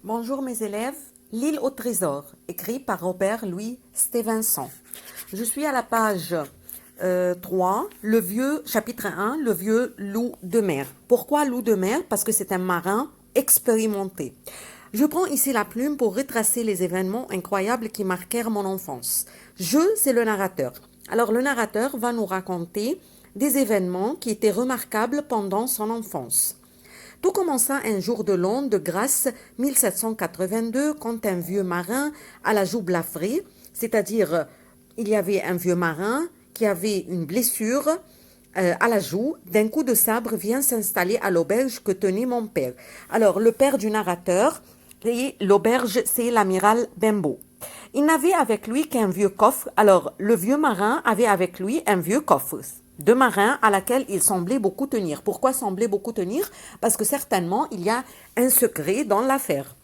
Bonjour mes élèves, L'île au trésor, écrit par Robert Louis Stevenson. Je suis à la page 3, chapitre 1, le vieux loup de mer. Pourquoi loup de mer? Parce que c'est un marin expérimenté. Je prends ici la plume pour retracer les événements incroyables qui marquèrent mon enfance. Je, c'est le narrateur. Alors le narrateur va nous raconter des événements qui étaient remarquables pendant son enfance. Tout commença un jour de l'an de grâce 1782 quand un vieux marin à la joue blafrée, c'est-à-dire il y avait un vieux marin qui avait une blessure à la joue, d'un coup de sabre vient s'installer à l'auberge que tenait mon père. Alors le père du narrateur, et l'auberge c'est l'amiral Benbow. Il n'avait avec lui qu'un vieux coffre. Alors, le vieux marin avait avec lui un vieux coffre de marin à laquelle il semblait beaucoup tenir. Pourquoi semblait beaucoup tenir? Parce que certainement, il y a un secret dans l'affaire.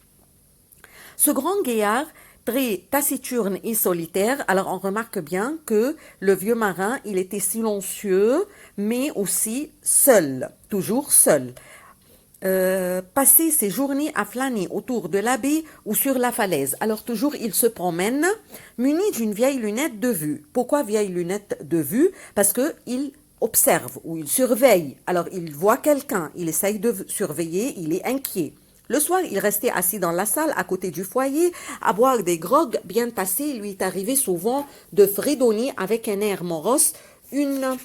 Ce grand gaillard, très taciturne et solitaire, alors on remarque bien que le vieux marin, il était silencieux, mais aussi seul, toujours seul. Passer ses journées à flâner autour de la baie ou sur la falaise. Alors toujours il se promène muni d'une vieille lunette de vue. Pourquoi vieille lunette de vue? Parce que il observe ou il surveille. Alors il voit quelqu'un, il essaye de surveiller, il est inquiet. Le soir, il restait assis dans la salle à côté du foyer à boire des grogues bien tassés. Il lui est arrivé souvent de fredonner avec un air morose une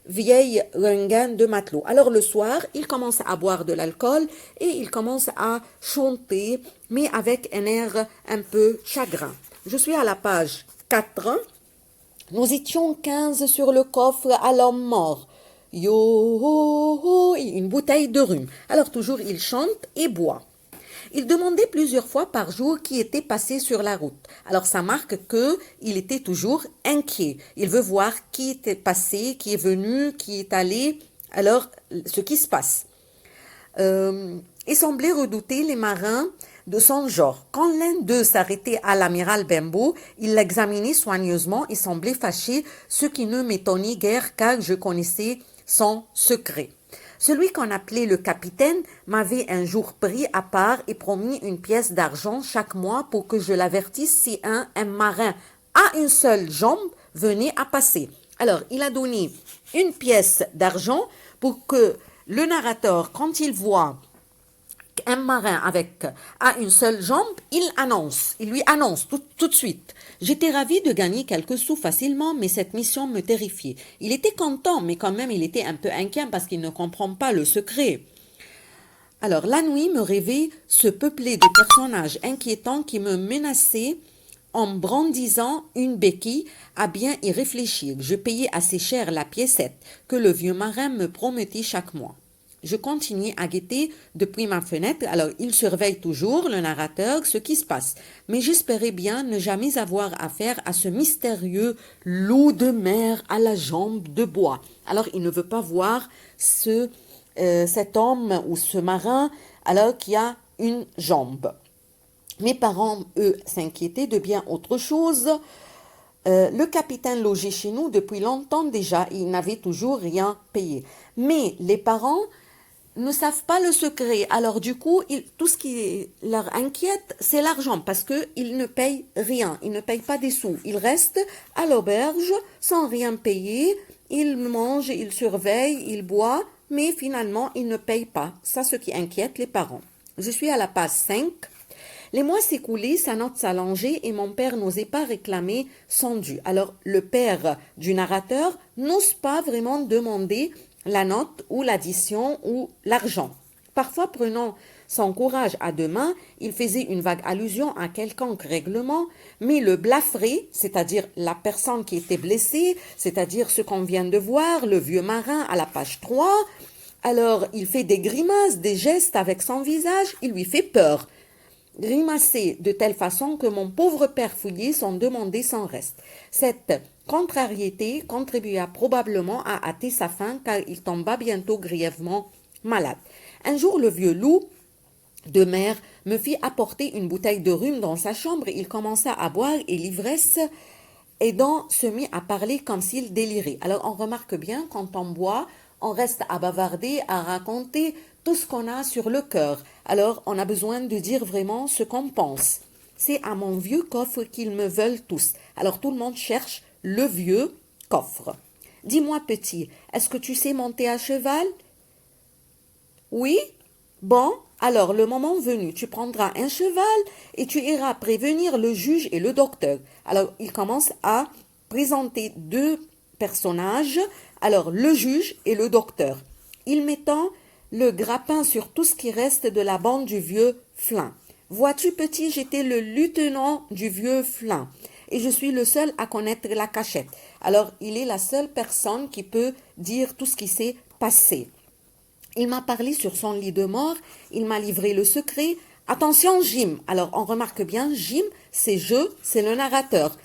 vieille rengaine de matelot. Alors le soir, il commence à boire de l'alcool et il commence à chanter, mais avec un air un peu chagrin. Je suis à la page 4. Nous étions 15 sur le coffre à l'homme mort. Yo, une bouteille de rhum. Alors toujours il chante et boit. Il demandait plusieurs fois par jour qui était passé sur la route. Alors ça marque qu'il était toujours inquiet. Il veut voir qui était passé, qui est venu, qui est allé, alors ce qui se passe. Il semblait redouter les marins de son genre. Quand l'un d'eux s'arrêtait à l'amiral Benbow, il l'examinait soigneusement et semblait fâché, ce qui ne m'étonnait guère car je connaissais son secret. Celui qu'on appelait le capitaine m'avait un jour pris à part et promis une pièce d'argent chaque mois pour que je l'avertisse si un marin à une seule jambe venait à passer. Alors, il a donné une pièce d'argent pour que le narrateur, quand il voit un marin à une seule jambe, il lui annonce tout de suite. J'étais ravi de gagner quelques sous facilement, mais cette mission me terrifiait. Il était content, mais quand même il était un peu inquiet parce qu'il ne comprend pas le secret. Alors la nuit me rêvait ce peuplé de personnages inquiétants qui me menaçaient en brandissant une béquille. À bien y réfléchir, je payais assez cher la piécette que le vieux marin me promettait chaque mois. Je continuais à guetter depuis ma fenêtre, alors il surveille toujours, le narrateur, ce qui se passe. Mais j'espérais bien ne jamais avoir affaire à ce mystérieux loup de mer à la jambe de bois. Alors il ne veut pas voir cet homme ou ce marin alors qu'il a une jambe. Mes parents, eux, s'inquiétaient de bien autre chose. Le capitaine logeait chez nous depuis longtemps déjà, il n'avait toujours rien payé. Mais les parents ne savent pas le secret. Alors du coup, tout ce qui leur inquiète, c'est l'argent parce qu'ils ne payent rien, ils ne payent pas des sous. Ils restent à l'auberge sans rien payer, ils mangent, ils surveillent, ils boivent, mais finalement, ils ne payent pas. Ça, ce qui inquiète les parents. Je suis à la page 5. Les mois s'écoulaient, sa note s'allongeait et mon père n'osait pas réclamer son dû. Alors le père du narrateur n'ose pas vraiment demander la note ou l'addition ou l'argent. Parfois, prenant son courage à deux mains, il faisait une vague allusion à quelconque règlement, mais le blafré, c'est-à-dire la personne qui était blessée, c'est-à-dire ce qu'on vient de voir, le vieux marin à la page 3, alors il fait des grimaces, des gestes avec son visage, il lui fait peur. Grimacer de telle façon que mon pauvre père fouillé s'en demandait sans reste. Cette contrariété contribua probablement à hâter sa fin car il tomba bientôt grièvement malade. Un jour, le vieux loup de mer me fit apporter une bouteille de rhum dans sa chambre. Il commença à boire et l'ivresse aidant se mit à parler comme s'il délirait. Alors on remarque bien, quand on boit, on reste à bavarder, à raconter tout ce qu'on a sur le cœur. Alors, on a besoin de dire vraiment ce qu'on pense. C'est à mon vieux coffre qu'ils me veulent tous. Alors, tout le monde cherche le vieux coffre. Dis-moi, petit, est-ce que tu sais monter à cheval? Oui? Bon, alors le moment venu, tu prendras un cheval et tu iras prévenir le juge et le docteur. Alors, il commence à présenter deux personnages, alors le juge et le docteur. Il mettant le grappin sur tout ce qui reste de la bande du vieux Flin. Vois-tu, petit, j'étais le lieutenant du vieux Flin et je suis le seul à connaître la cachette. Alors, il est la seule personne qui peut dire tout ce qui s'est passé. Il m'a parlé sur son lit de mort, il m'a livré le secret. Attention, Jim. Alors, on remarque bien, Jim, c'est je, c'est le narrateur.